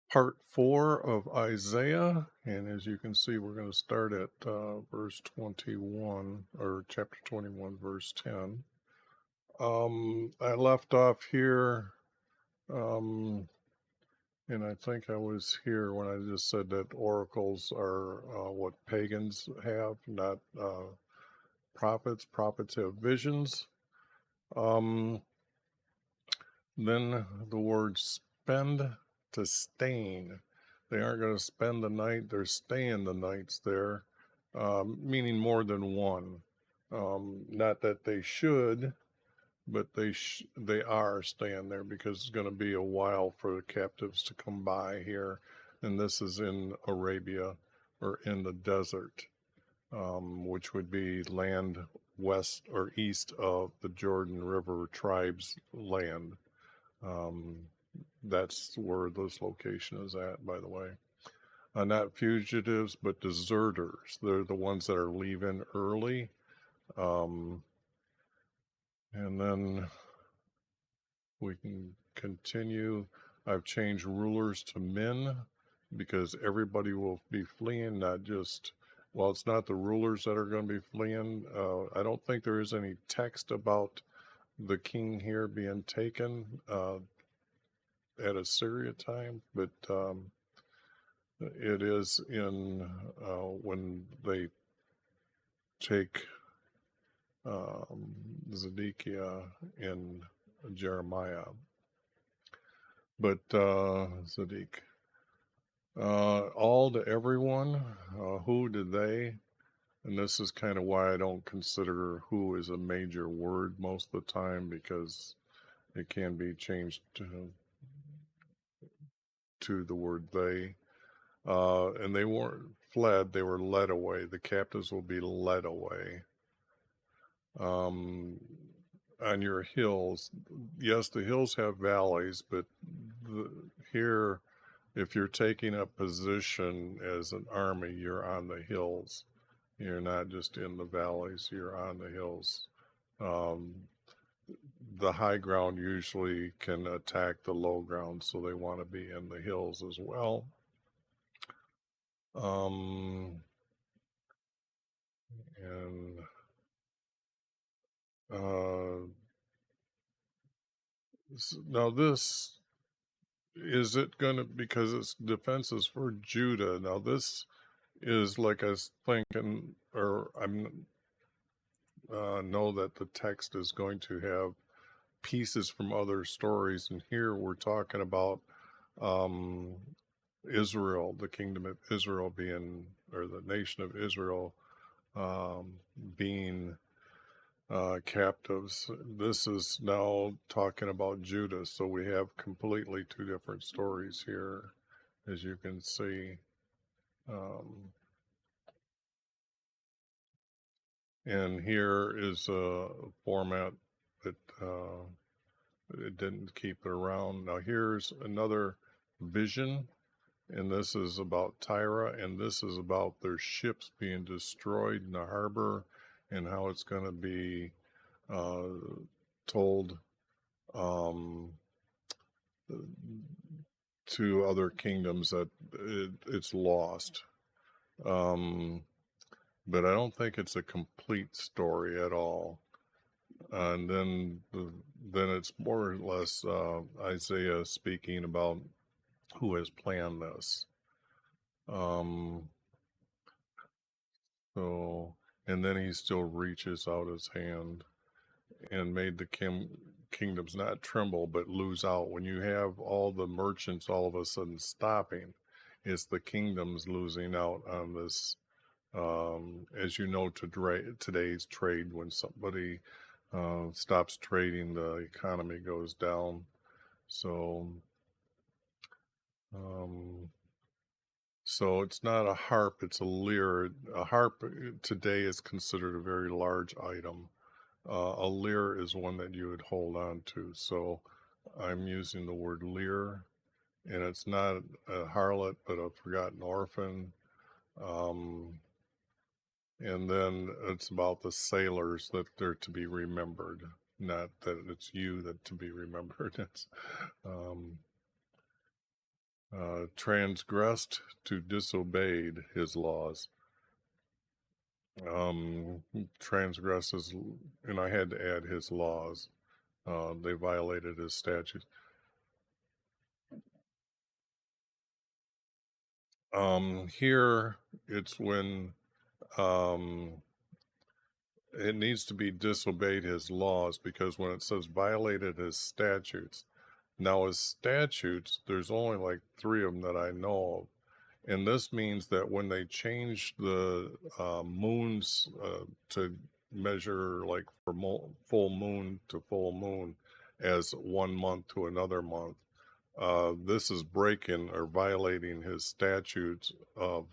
Part 4 of Isaiah, and as you can see, we're going to start at verse 21, or chapter 21, verse 10. I left off here, um, and I think I was here when I just said that oracles are what pagans have, not prophets. Prophets have visions. Um, Then the word spend to stain. They aren't going to spend the night, they're staying the nights there, meaning more than one. Not that they should, but they are staying there because it's going to be a while for the captives to come by here. And this is in Arabia or in the desert, which would be land west or east of the Jordan River tribes' land. Um, that's where this location is at, by the way. Not fugitives, but deserters. They're the ones that are leaving early. Um, and then we can continue. I've changed rulers to men because everybody will be fleeing, not just, well, it's not the rulers that are going to be fleeing. I don't think there is any text about the king here being taken at Assyria time, but it is in when they take Zedekiah in Jeremiah. But Zedek, all to everyone, who did they? And this is kind of why I don't consider who is a major word most of the time, because it can be changed to the word they. And they weren't fled, they were led away. The captives will be led away. On your hills, yes, the hills have valleys, but here, if you're taking a position as an army, you're on the hills. You're not just in the valleys, you're on the hills. The high ground usually can attack the low ground, so they want to be in the hills as well. And now this, is it going to, because it's defenses for Judah. Now this is like I was thinking, or I'm know that the text is going to have pieces from other stories, and here we're talking about Israel, the kingdom of Israel being, or the nation of Israel being captives. This is now talking about Judah, so we have completely two different stories here, as you can see. And here is a format that it didn't keep it around. Now here's another vision, and this is about Tyre, and this is about their ships being destroyed in the harbor, and how it's going to be told to other kingdoms that it's lost. But I don't think it's a complete story at all. And then it's more or less Isaiah speaking about who has planned this. So, and then he still reaches out his hand and made the kingdoms not tremble but lose out. When you have all the merchants all of a sudden stopping, it's the kingdoms losing out on this. As you know, today's trade, when somebody stops trading, the economy goes down. So, so it's not a harp, it's a lyre. A harp today is considered a very large item. A lyre is one that you would hold on to. So I'm using the word lyre, and it's not a harlot, but a forgotten orphan. And then it's about the sailors, that they're to be remembered, not that it's you that to be remembered. It's transgressed to disobeyed his laws. Transgresses, and I had to add his laws. They violated his statutes. Here it's when it needs to be disobeyed his laws, because when it says violated his statutes, now his statutes, there's only like 3 of them that I know of. And this means that when they changed the moons to measure like from full moon to full moon as 1 month to another month, this is breaking or violating his statutes of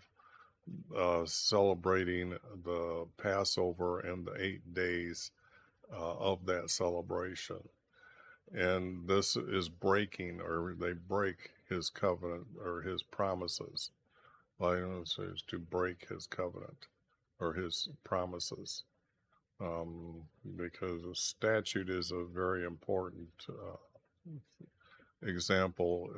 celebrating the Passover and the 8 days of that celebration. And this is breaking, or they break his covenant or his promises. Violence is to break his covenant or his promises, because a statute is a very important example.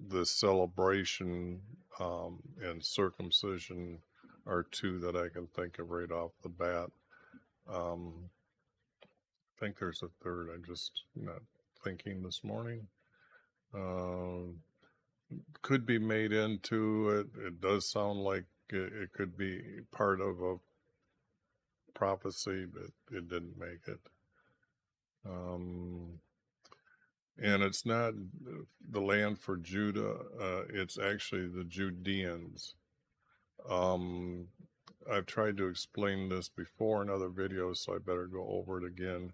The celebration and circumcision are 2 that I can think of right off the bat. I think there's a third. I'm just not thinking this morning. Could be made into it. It does sound like it could be part of a prophecy, but it didn't make it. And it's not the land for Judah. It's actually the Judeans. I've tried to explain this before in other videos, so I better go over it again.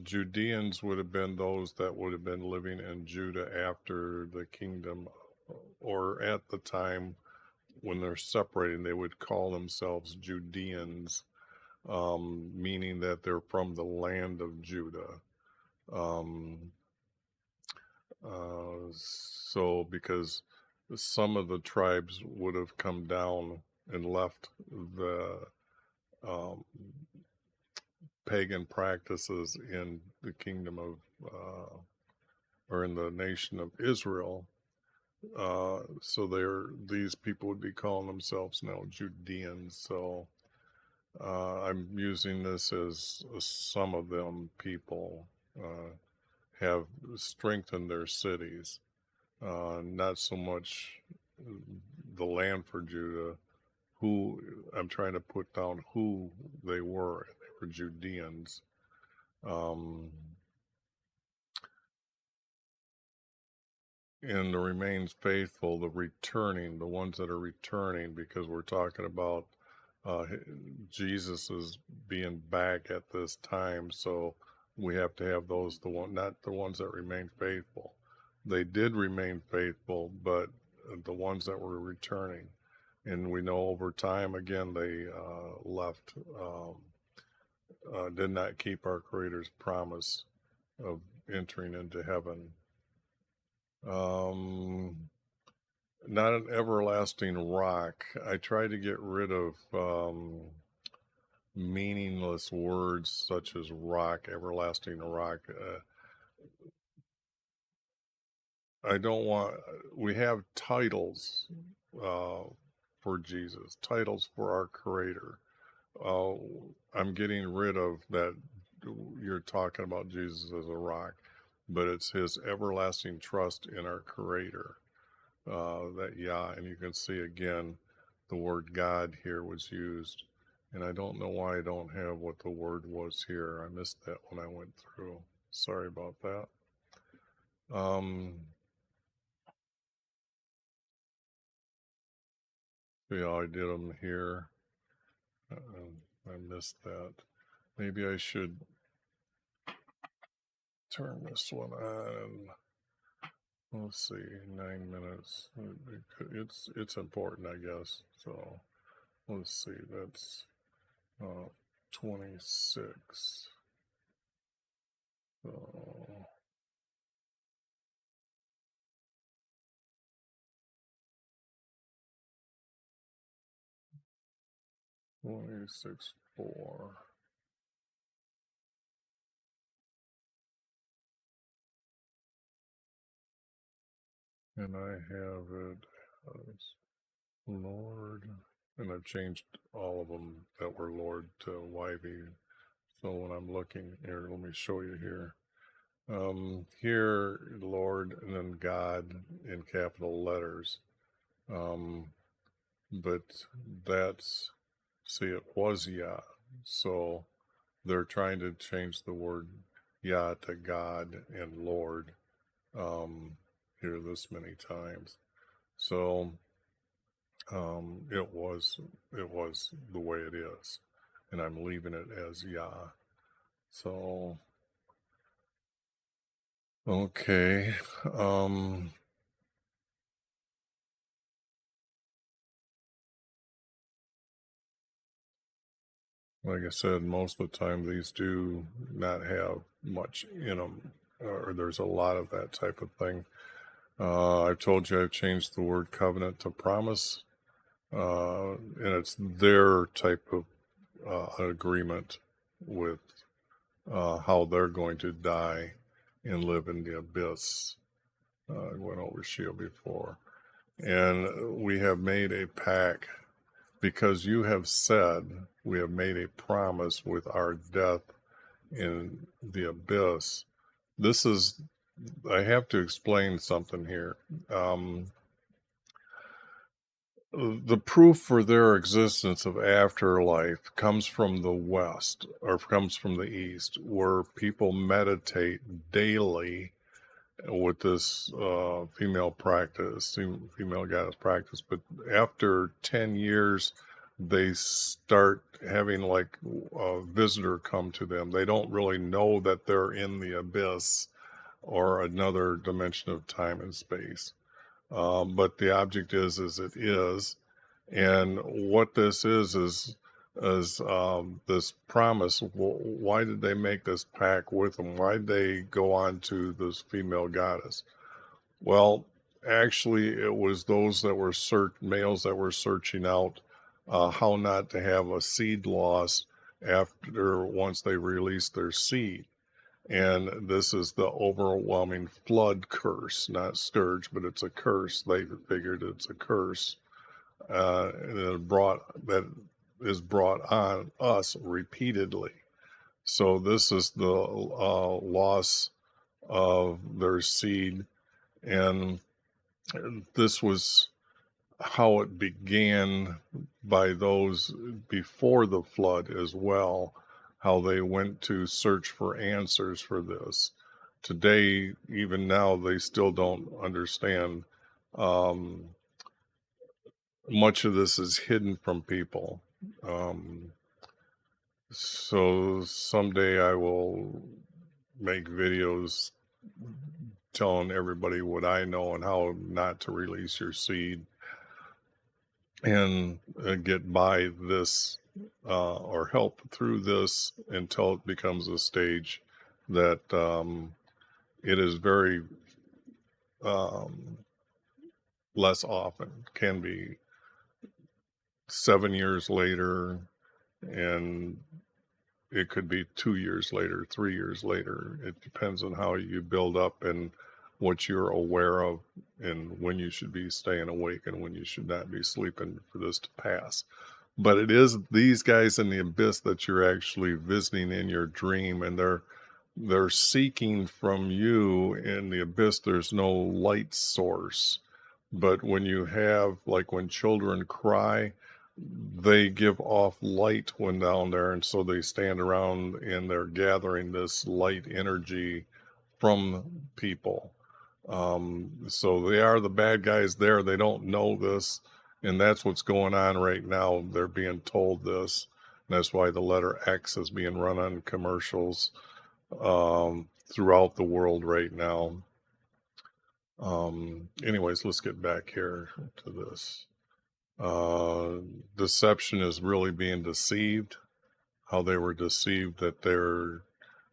Judeans would have been those that would have been living in Judah after the kingdom, or at the time when they're separating, they would call themselves Judeans, meaning that they're from the land of Judah. So because some of the tribes would have come down and left the pagan practices in the kingdom of or in the nation of Israel, so these people would be calling themselves now Judeans. So I'm using this as some of them people have strengthened their cities, not so much the land for Judah. Who I'm trying to put down who they were. They were Judeans. And the remains faithful, the returning, the ones that are returning, because we're talking about Jesus is being back at this time, so we have to have those, not the ones that remain faithful. They did remain faithful, but the ones that were returning. And we know over time, again, they left, did not keep our Creator's promise of entering into heaven. Not an everlasting rock. I try to get rid of meaningless words such as rock, everlasting rock. I don't want, we have titles for Jesus, titles for our Creator. I'm getting rid of that. You're talking about Jesus as a rock, but it's his everlasting trust in our Creator. That Yah, and you can see again the word God here was used, and I don't know why I don't have what the word was here. I missed that when I went through. Sorry about that. Yeah, I did them here. I missed that. Maybe I should turn this one on. Let's see, 9 minutes. It's important, I guess. So let's see. That's 26. So 26:4. and I have it as Lord, and I've changed all of them that were Lord to YV. So when I'm looking here, let me show you here. Here, Lord, and then God in capital letters. But that's, see, it was Yah. So they're trying to change the word Yah to God and Lord here this many times. So it was the way it is, and I'm leaving it as Yah. So okay, like I said, most of the time these do not have much in them, or there's a lot of that type of thing. I've told you I've changed the word covenant to promise, and it's their type of agreement with how they're going to die and live in the abyss. I went over Sheol before. And we have made a pact because you have said, we have made a promise with our death in the abyss. This is, I have to explain something here. The proof for their existence of afterlife comes from the West, or comes from the East, where people meditate daily with this female practice, female goddess practice. But after 10 years, they start having like a visitor come to them. They don't really know that they're in the abyss or another dimension of time and space. But the object is as it is. And what this is this promise. Why did they make this pact with them? Why did they go on to this female goddess? Well, actually, it was those that were males that were searching out how not to have a seed loss after once they released their seed. And this is the overwhelming flood curse, not scourge, but it's a curse. They figured it's a curse that is brought on us repeatedly. So this is the loss of their seed, and this was how it began by those before the flood as well, how they went to search for answers for this. Today, even now, they still don't understand. Much of this is hidden from people. So someday I will make videos telling everybody what I know and how not to release your seed and get by this or help through this until it becomes a stage that it is very less often, can be 7 years later, and it could be 2 years later, 3 years later. It depends on how you build up and what you're aware of and when you should be staying awake and when you should not be sleeping for this to pass. But it is these guys in the abyss that you're actually visiting in your dream, and they're seeking from you in the abyss. There's no light source. But when you have, like when children cry, they give off light when down there, and so they stand around and they're gathering this light energy from people. So they are the bad guys there. They don't know this, and that's what's going on right now. They're being told this. And that's why the letter X is being run on commercials throughout the world right now. Anyways, let's get back here to this. Deception is really being deceived. How they were deceived that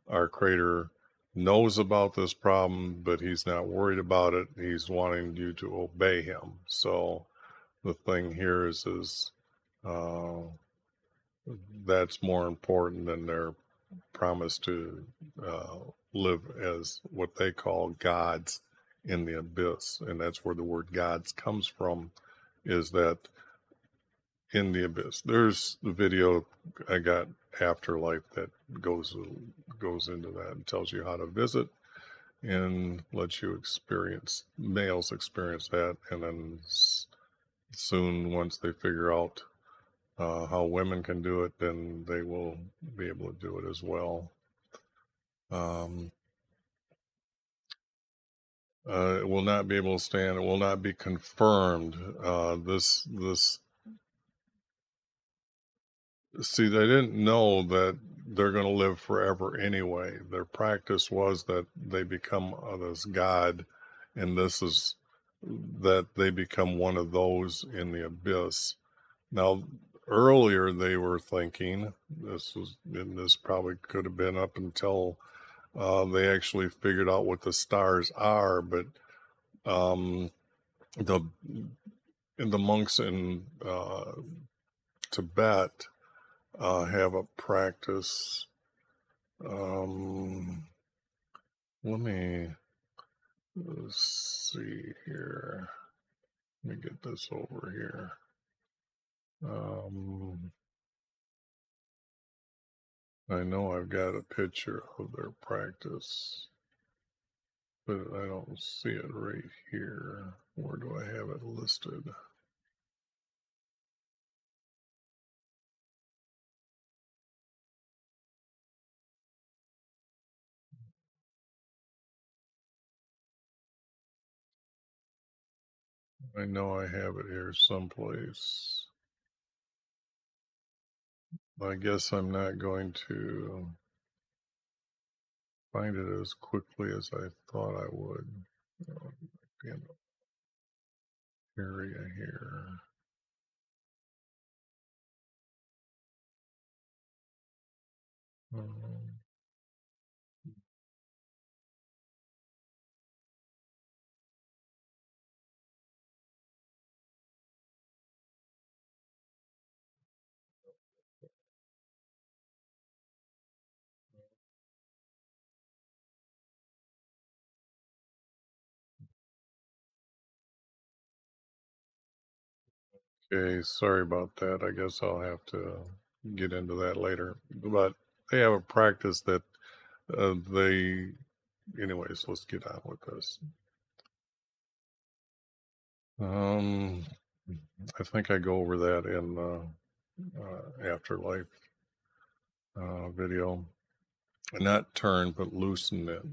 our creator knows about this problem, but he's not worried about it. He's wanting you to obey him. So the thing here is that's more important than their promise to live as what they call gods in the abyss. And that's where the word gods comes from, is that in the abyss. There's the video I got, Afterlife, that goes into that and tells you how to visit and lets you experience, males experience that. And then soon, once they figure out how women can do it, then they will be able to do it as well. It will not be able to stand. It will not be confirmed. This See, they didn't know that they're going to live forever anyway. Their practice was that they become this god, and this is that they become one of those in the abyss. Now, earlier they were thinking and this probably could have been up until they actually figured out what the stars are, but the monks in Tibet have a practice. Let me see here. Let me get this over here. I know I've got a picture of their practice, but I don't see it right here. Where do I have it listed? I know I have it here someplace. I guess I'm not going to find it as quickly as I thought I would. In area here. Okay, sorry about that. I guess I'll have to get into that later. But they have a practice that anyways, let's get on with this. I think I go over that in Afterlife video. Not turn, but loosen it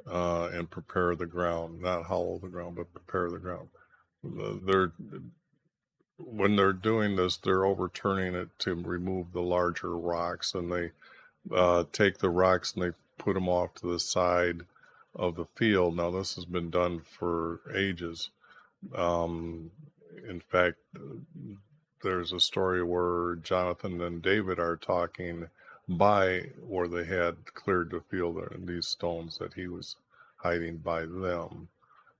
and prepare the ground. Not hollow the ground, but prepare the ground. When they're doing this, they're overturning it to remove the larger rocks, and they take the rocks and they put them off to the side of the field. Now, this has been done for ages. In fact, there's a story where Jonathan and David are talking by where they had cleared the field and these stones that he was hiding by them.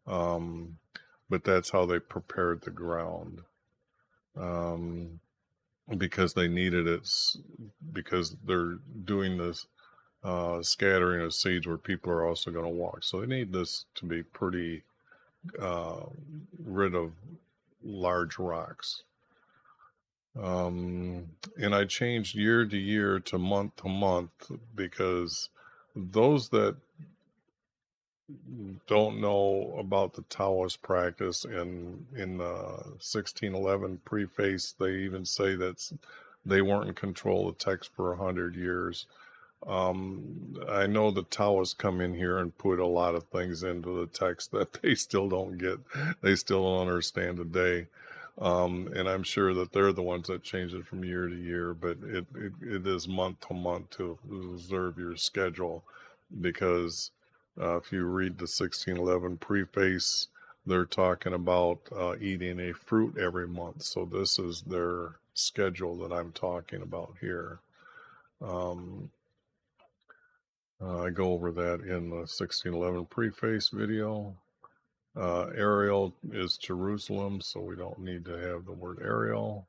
But that's how they prepared the ground. Because they needed it, because they're doing this scattering of seeds where people are also going to walk. So they need this to be pretty rid of large rocks. And I changed year to year to month because those that don't know about the Taoist practice, and in the 1611 preface, they even say that they weren't in control of the text for 100 years. I know the Taoists come in here and put a lot of things into the text that they still don't get, they still don't understand today. And I'm sure that they're the ones that change it from year to year, but it is month to month to observe your schedule, because if you read the 1611 preface, they're talking about eating a fruit every month. So this is their schedule that I'm talking about here. I go over that in the 1611 preface video. Ariel is Jerusalem, so we don't need to have the word Ariel.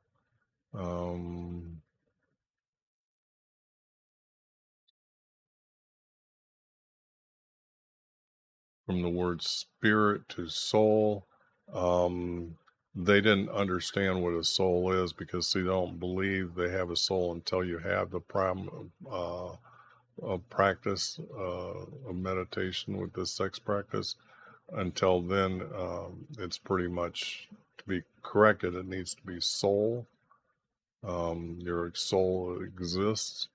from the word spirit to soul. They didn't understand what a soul is because they don't believe they have a soul until you have the practice of meditation with this sex practice. Until then, it's pretty much, to be corrected, it needs to be soul. Your soul exists,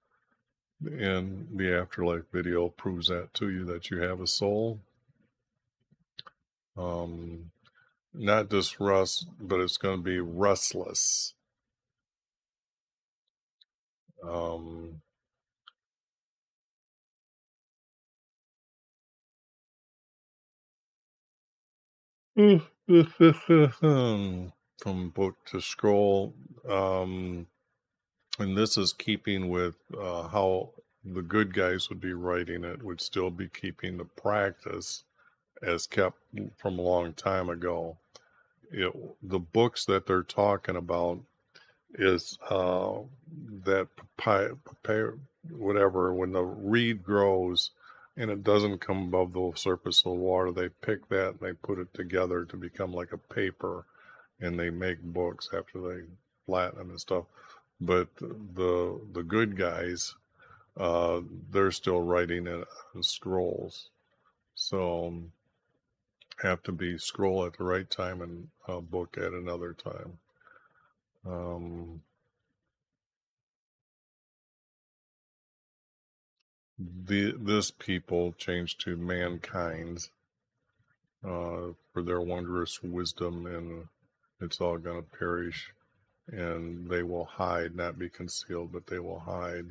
and the afterlife video proves that to you, that you have a soul. Not just rust, but it's going to be restless. Um, from book to scroll. And this is keeping with how the good guys would be writing it, would still be keeping the practice as kept from a long time ago. The books that they're talking about is that whatever, when the reed grows and it doesn't come above the surface of the water, they pick that and they put it together to become like a paper, and they make books after they flatten them and stuff. But the good guys, they're still writing it in scrolls, so have to be scroll at the right time and book at another time. This people changed to mankind for their wondrous wisdom, and it's all going to perish, and they will hide, not be concealed, but they will hide.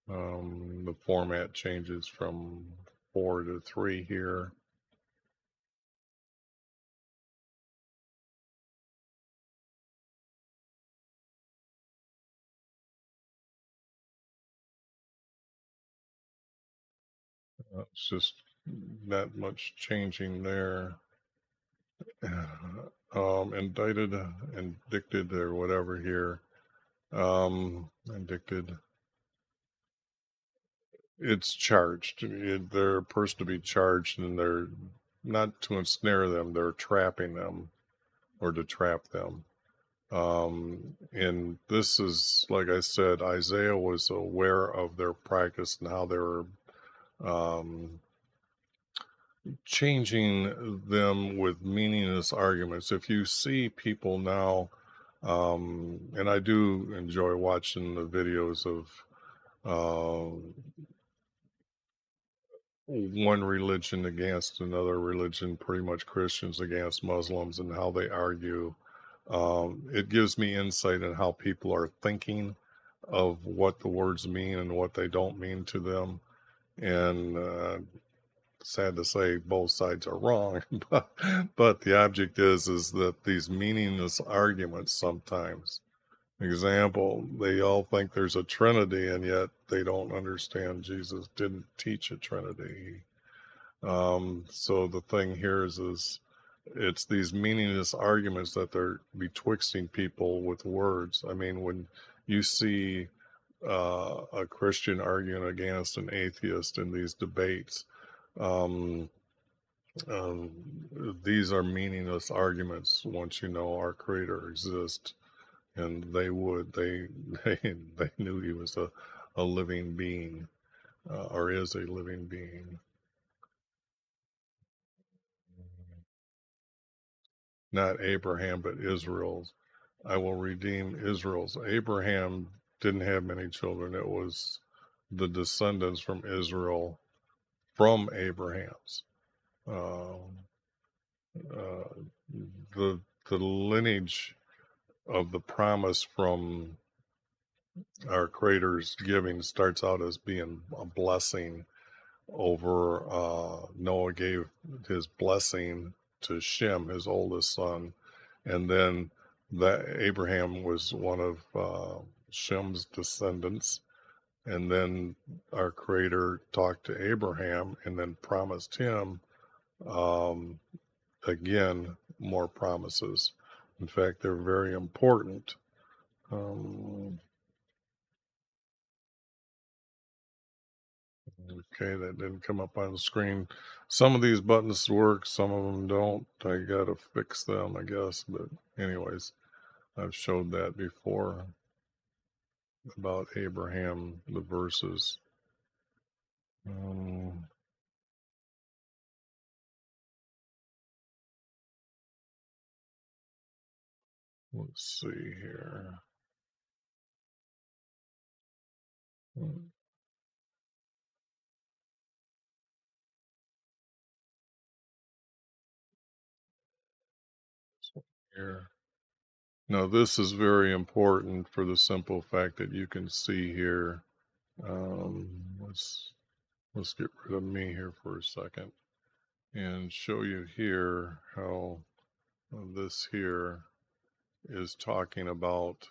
The format changes from 4 to 3 here. It's just not much changing there. Indicted, indicted, or whatever here. Indicted. It's charged. They're a person to be charged, and they're not to ensnare them, they're trapping them or to trap them. And this is, like I said, Isaiah was aware of their practice and how they were changing them with meaningless arguments. If you see people now, and I do enjoy watching the videos of one religion against another religion, pretty much Christians against Muslims, and how they argue. It gives me insight in how people are thinking of what the words mean and what they don't mean to them. And sad to say, both sides are wrong, but the object is that these meaningless arguments sometimes. Example, they all think there's a Trinity, and yet they don't understand Jesus didn't teach a Trinity. So the thing here is it's these meaningless arguments that they're betwixting people with words. I mean, when you see a Christian arguing against an atheist in these debates, um, these are meaningless arguments once you know our Creator exists. And they knew he was a living being, or is a living being. Not Abraham, but Israel's. I will redeem Israel's. Abraham didn't have many children. It was the descendants from Israel, from Abraham's. Uh, uh, the lineage of the promise from our Creator's giving starts out as being a blessing over Noah gave his blessing to Shem, his oldest son, and then that Abraham was one of Shem's descendants, and then our Creator talked to Abraham and then promised him um, again more promises. In fact, they're very important. Um, Okay, that didn't come up on the screen. Some of these buttons work, some of them don't. I gotta fix them, I guess. But anyways, I've showed that before about Abraham, the verses. Um, let's see here. Here. Now, this is very important for the simple fact that you can see here. Let's get rid of me here for a second and show you here how this here is talking about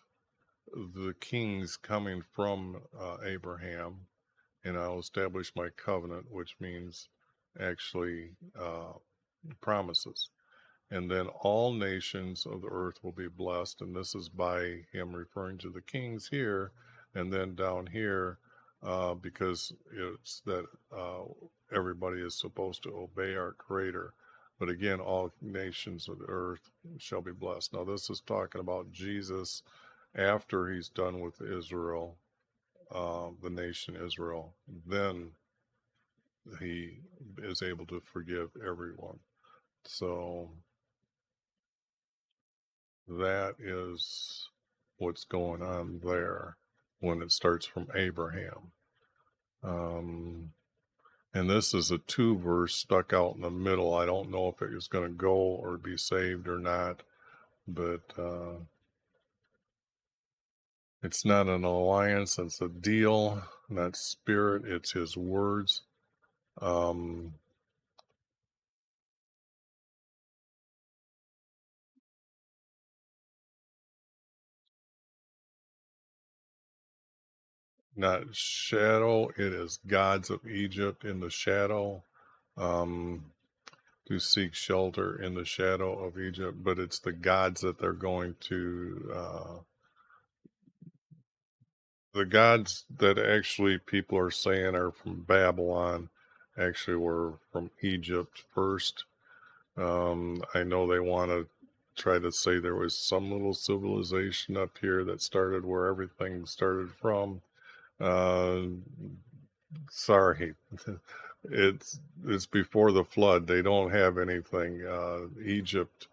the kings coming from Abraham, and I'll establish my covenant, which means actually promises. And then all nations of the earth will be blessed. And this is by him referring to the kings here. And then down here, because it's that everybody is supposed to obey our Creator. But again, all nations of the earth shall be blessed. Now, this is talking about Jesus after he's done with Israel, the nation Israel. Then he is able to forgive everyone. So that is what's going on there when it starts from Abraham. And this is a 2 verse stuck out in the middle. I don't know if it is going to go or be saved or not, but it's not an alliance, it's a deal, not spirit, it's his words. Not shadow, it is gods of Egypt in the shadow. To seek shelter in the shadow of Egypt, but it's the gods that they're going to, the gods that actually people are saying are from Babylon, actually were from Egypt first. I know they want to try to say there was some little civilization up here that started where everything started from. Uh, Sorry, it's before the flood. They don't have anything. Egypt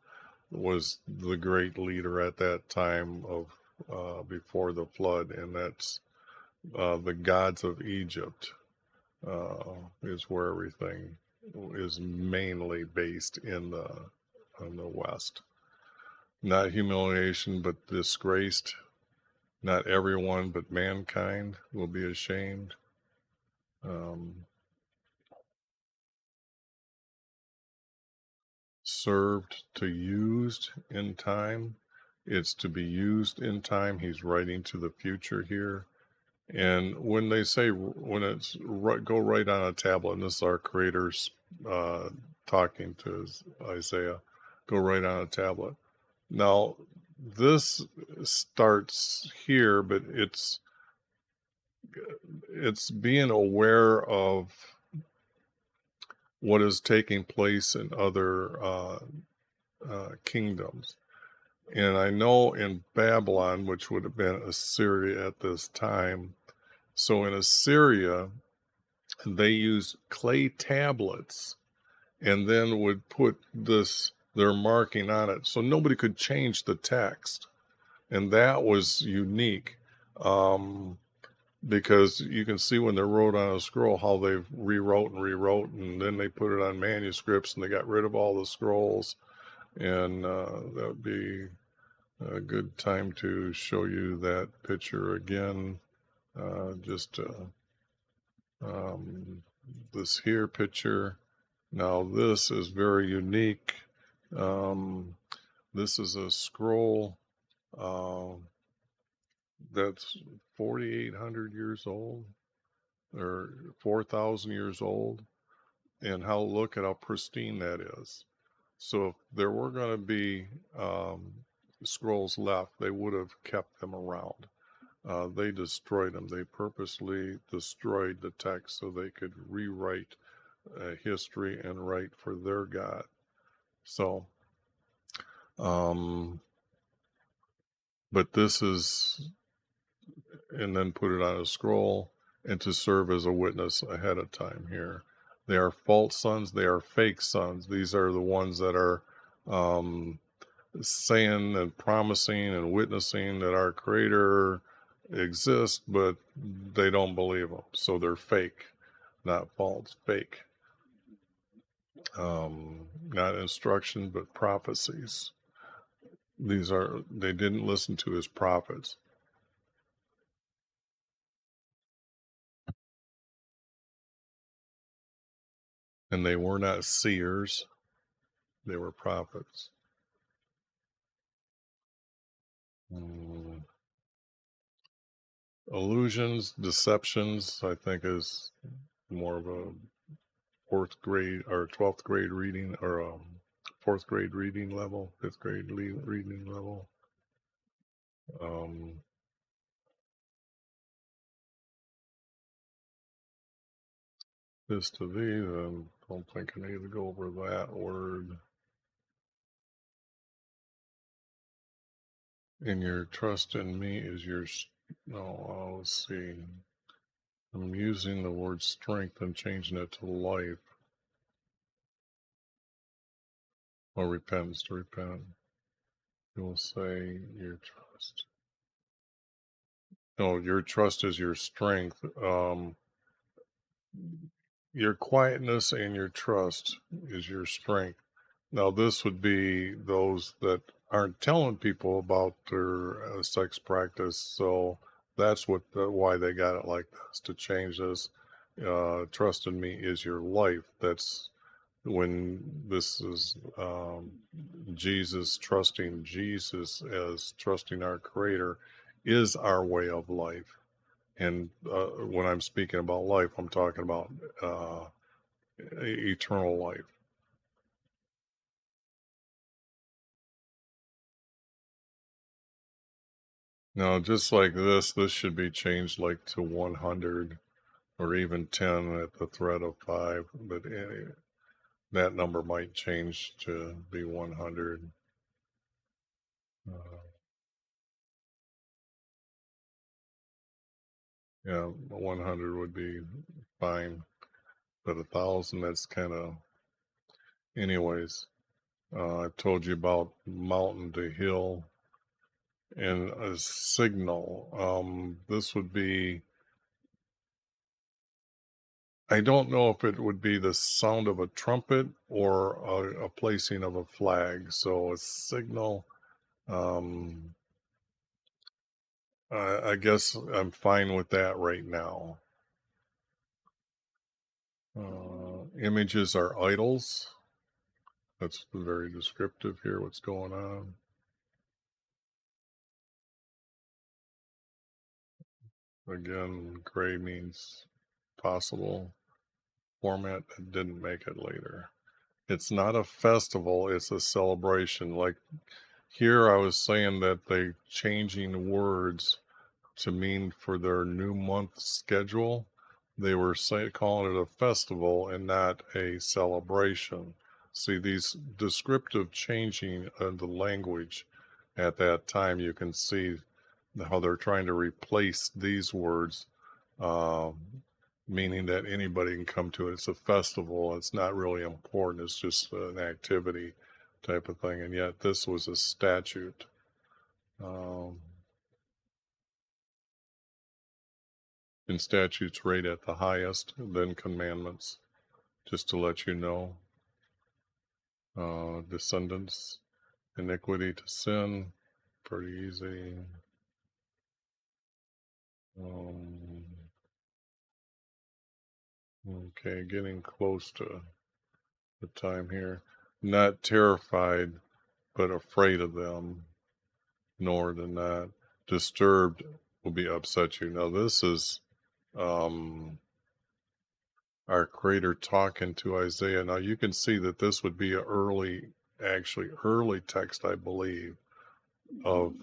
was the great leader at that time of before the flood, and that's the gods of Egypt is where everything is mainly based in the West. Not humiliation, but disgraced. Not everyone, but mankind will be ashamed. Served to used in time. It's to be used in time. He's writing to the future here. And when they say, when it's go right on a tablet, and this is our creator's talking to Isaiah, go right on a tablet. Now, this starts here, but it's being aware of what is taking place in other kingdoms. And I know in Babylon, which would have been Assyria at this time, so in Assyria, they used clay tablets and then would put their marking on it. So nobody could change the text. And that was unique. Because you can see when they're wrote on a scroll how they rewrote, and then they put it on manuscripts and they got rid of all the scrolls. And that would be a good time to show you that picture again. This here picture. Now this is very unique. This is a scroll that's 4,800 years old or 4,000 years old, and look at how pristine that is. So if there were going to be scrolls left, they would have kept them around. They destroyed them. They purposely destroyed the text so they could rewrite history and write for their God. So, but this is, and then put it on a scroll and to serve as a witness ahead of time here. They are false sons. They are fake sons. These are the ones that are saying and promising and witnessing that our Creator exists, but they don't believe him. So they're fake, not false, fake. Not instruction, but prophecies. They didn't listen to his prophets. And they were not seers, they were prophets. Illusions, deceptions, I think is more of a 4th grade or 12th grade reading, or 4th grade reading level, 5th grade reading level. This to thee, then don't think I need to go over that word. And your trust in me is your, let's see. I'm using the word strength and changing it to life. Or repentance, to repent. You will say your trust. No, your trust is your strength. Your quietness and your trust is your strength. Now, this would be those that aren't telling people about their sex practice. So that's why they got it like this, to change this. Trust in me is your life. That's when this is Jesus, trusting Jesus as trusting our Creator is our way of life. And when I'm speaking about life, I'm talking about eternal life. Now, just like this should be changed like to 100 or even 10 at the threat of 5, but that number might change to be 100. Yeah, 100 would be fine, but 1,000, that's kind of, anyways. I've told you about mountain to hill and a signal. This would be, I don't know if it would be the sound of a trumpet or a placing of a flag. So a signal, I guess I'm fine with that right now. Images are idols. That's very descriptive here, what's going on. Again, gray means possible format that didn't make it later. It's not a festival, it's a celebration. Like here I was saying that they changing words to mean for their new month schedule. They were calling it a festival and not a celebration. See, these descriptive changing of the language at that time, you can see how they're trying to replace these words, meaning that anybody can come to it. It's a festival. It's not really important. It's just an activity type of thing. And yet this was a statute. And statutes rate at the highest, then commandments, just to let you know. Descendants, iniquity to sin, pretty easy. Okay, getting close to the time here. Not terrified, but afraid of them, nor than that. Disturbed will be upset you. Now this is our Creator talking to Isaiah. Now you can see that this would be an early text, I believe, of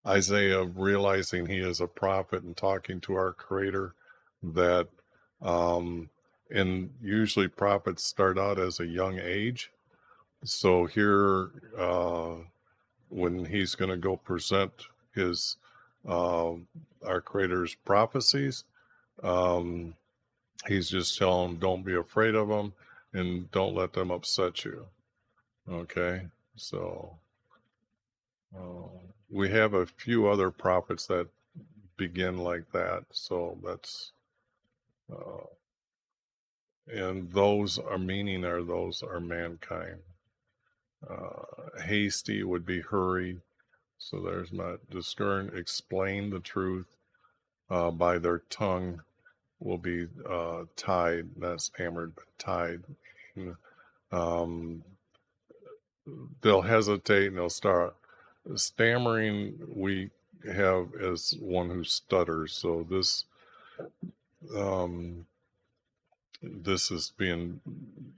Isaiah realizing he is a prophet and talking to our Creator, that and usually prophets start out as a young age. So here, when he's going to go present his our Creator's prophecies, um, he's just telling them, don't be afraid of them and don't let them upset you. Okay, so we have a few other prophets that begin like that. So that's uh, and those are those are mankind. Hasty would be hurry. So there's not discern, explain the truth by their tongue will be tied, not stammered, but tied. Um, they'll hesitate and they'll start stammering. We have as one who stutters. So um, this is being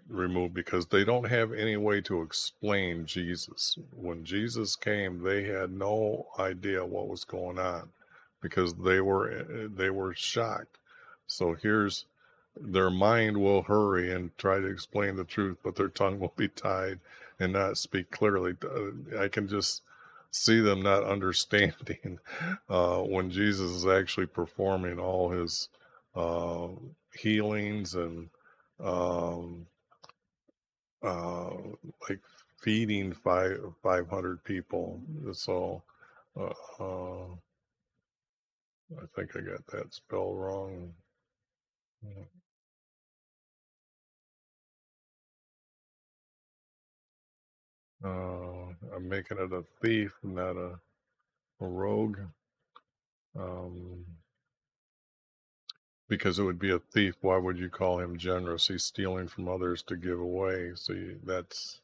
removed because they don't have any way to explain Jesus. When Jesus came, they had no idea what was going on because they were shocked. So here's their mind will hurry and try to explain the truth, but their tongue will be tied and not speak clearly. I can just see them not understanding when Jesus is actually performing all his uh, healings and um, uh, like feeding 500 people. So uh, I think I got that spell wrong. I'm making it a thief, not a rogue. Um, because it would be a thief. Why would you call him generous? He's stealing from others to give away. So that's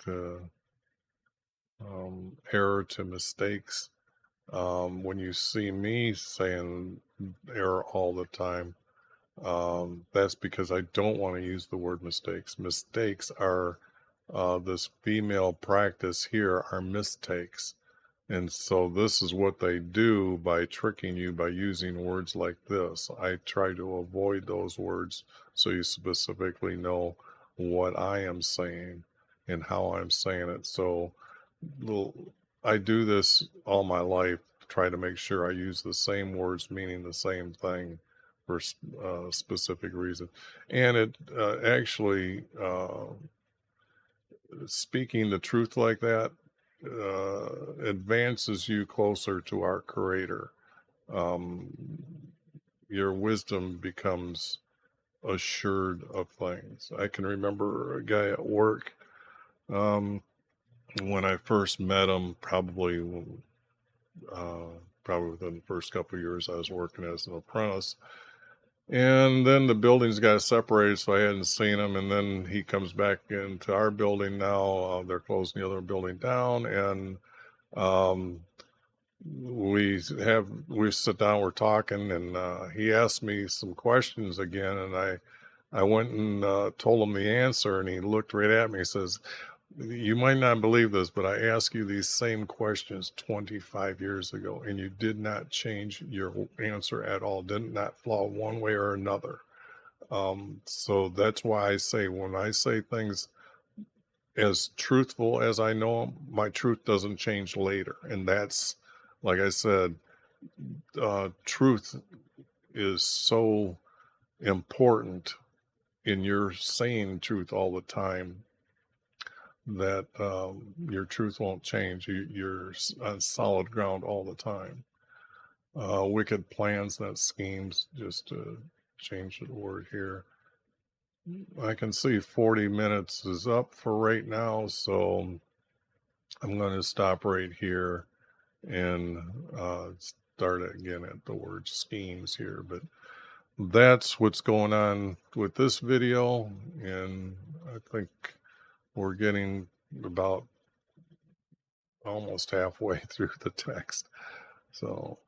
the error to mistakes. When you see me saying error all the time, that's because I don't want to use the word mistakes. Mistakes are this female practice here are mistakes. And so this is what they do by tricking you by using words like this. I try to avoid those words so you specifically know what I am saying and how I'm saying it. So I do this all my life, try to make sure I use the same words meaning the same thing for specific reason. And it actually speaking the truth like that advances you closer to our Creator. Um, your wisdom becomes assured of things. I can remember a guy at work um, when I first met him, uh, probably within the first couple of years I was working as an apprentice. And then the buildings got separated, so I hadn't seen him. And then he comes back into our building now. They're closing the other building down, and um, we sit down, we're talking, and he asked me some questions again, and I went and told him the answer, and he looked right at me. He says, "You might not believe this, but I asked you these same questions 25 years ago, and you did not change your answer at all. Did not flaw one way or another." So that's why I say when I say things as truthful as I know 'em, my truth doesn't change later, and that's like I said, truth is so important in your saying truth all the time that your truth won't change. You're on solid ground all the time. Wicked plans, not schemes, just to change the word here. I can see 40 minutes is up for right now, so I'm going to stop right here and start again at the word schemes here. But that's what's going on with this video, and I think we're getting about almost halfway through the text. So